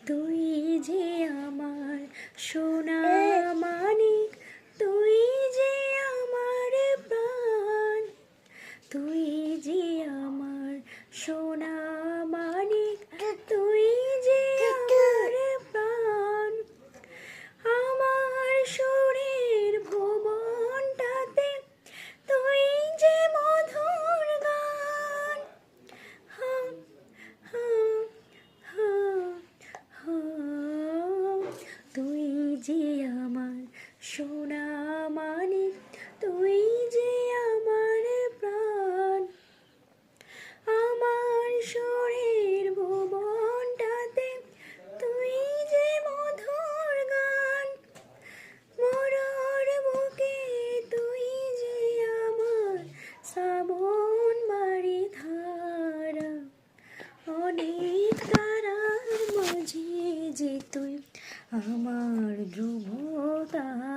তুই যে আমার সোনা মানিক, তুই যে আমার প্রাণ, তুই যে আমার সোনা মানিক, তুই যে আমার প্রাণ। আমার সুরের ভুবনটাতে তুই যে মধুর গান। হা হা হা হা। তুই যে আমার সোনা মানিক, তুই যে আমার প্রাণ। আমার সুরের ভুবনটাতে তুই যে মধুর গান। মরার বুকে তুই যে আমার শ্রাবণ বাড়ি ধারা। অনেক তারার মাঝে যে তুই আমার ধ্রুব তারা।